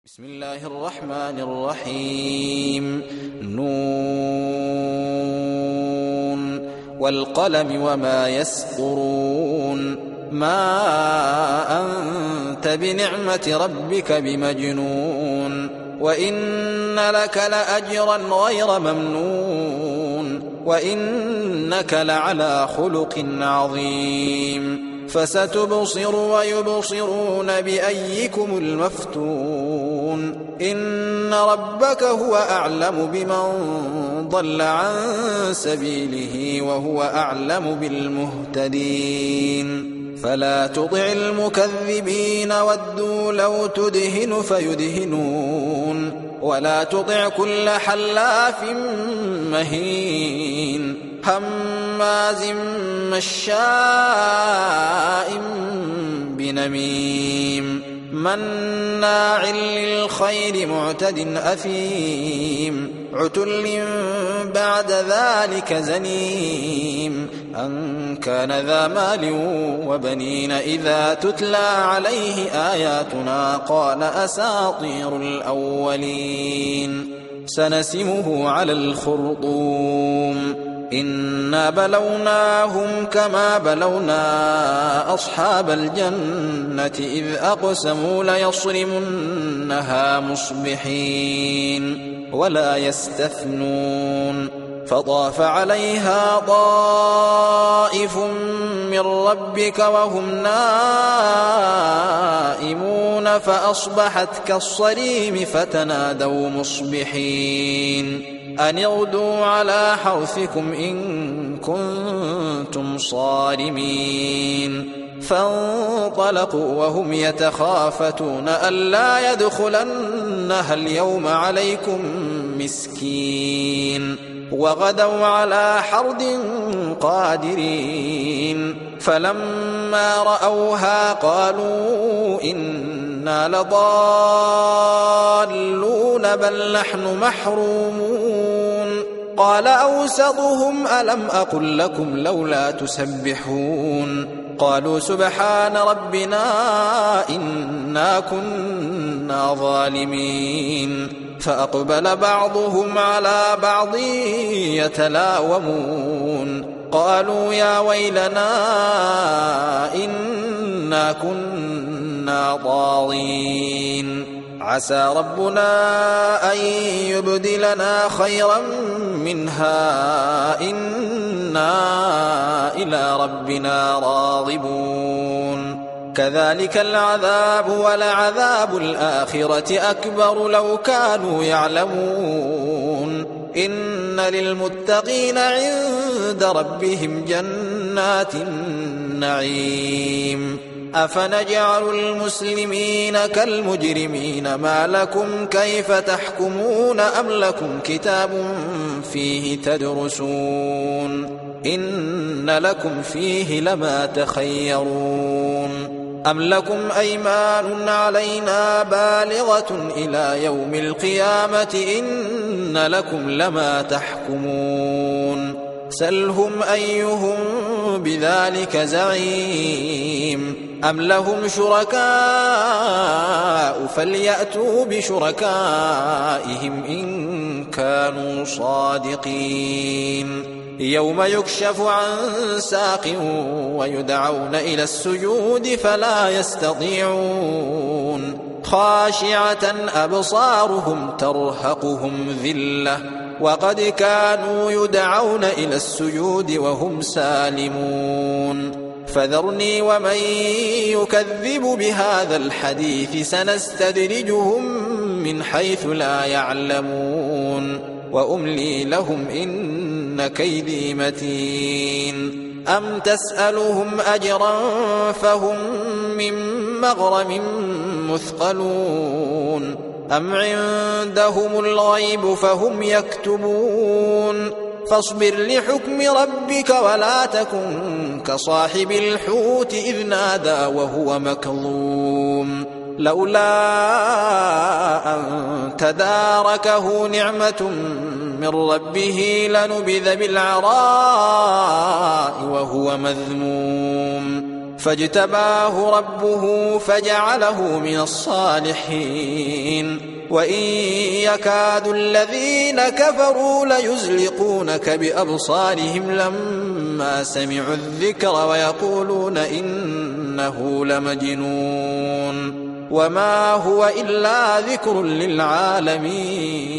بسم الله الرحمن الرحيم. نون والقلم وما يسطرون. ما أنت بنعمة ربك بمجنون. وإن لك لأجرا غير ممنون. وإنك لعلى خلق عظيم. فستبصر ويبصرون بأيكم المفتون. إن ربك هو أعلم بمن ضل عن سبيله وهو أعلم بالمهتدين. فلا تطع المكذبين ودوا لو تدهن فيدهنون. ولا تطع كل حلاف مهين هماز مشاء بنميم مناع للخير معتد أثيم عتل بعد ذلك زنيم أن كان ذا مال وبنين إذا تتلى عليه آياتنا قال أساطير الأولين. سنسمه على الخرطوم. إنا بلوناهم كما بلونا أصحاب الجنة إذ أقسموا ليصرمنها مصبحين ولا يستثنون. فطاف عليها طائف من ربك وهم نائمون فأصبحت كالصريم فتنادوا مصبحين أن اغدوا على حرثكم إن كنتم صارمين. فانطلقوا وهم يتخافتون ألا يدخلنها اليوم عليكم مسكين. وغدوا على حرد قادرين. فلما رأوها قالوا إنا لضالون بل نحن محرومون. قال أوسطهم ألم أقل لكم لولا تسبحون. قالوا سبحان ربنا إنا كنا ظالمين. فأقبل بعضهم على بعض يتلاومون. قالوا يا ويلنا إنا كنا طاغين. عسى ربنا أن يبدلنا خيرا منها إنا إلى ربنا راغبون. كذلك العذاب ولعذاب الآخرة أكبر لو كانوا يعلمون. إن للمتقين عند ربهم جنات النعيم. أفنجعل المسلمين كالمجرمين ما لكم كيف تحكمون أم لكم كتاب فيه تدرسون إن لكم فيه لما تخيرون. أم لكم أيمان علينا بالغة إلى يوم القيامة إن لكم لما تحكمون. سلهم أيهم بذلك زعيم. أم لهم شركاء فليأتوا بشركائهم إن كانوا صادقين. يوم يكشف عن ساق ويدعون إلى السجود فلا يستطيعون. خاشعة أبصارهم ترهقهم ذلة وقد كانوا يدعون إلى السجود وهم سالمون. فذرني ومن يكذب بهذا الحديث سنستدرجهم من حيث لا يعلمون وأملي لهم إن كيدي متين. أم تسألهم أجرا فهم من مغرم مثقلون أم عندهم الغيب فهم يكتبون. فاصبر لحكم ربك ولا تكن كصاحب الحوت إذ نادى وهو مكظوم لولا أن تداركه نعمة من ربه لنبذ بالعراء وهو مذموم فاجتباه ربه فجعله من الصالحين وإن يكاد الذين كفروا ليزلقونك بأبصارهم لما سمعوا الذكر ويقولون إنه لمجنون وما هو إلا ذكر للعالمين.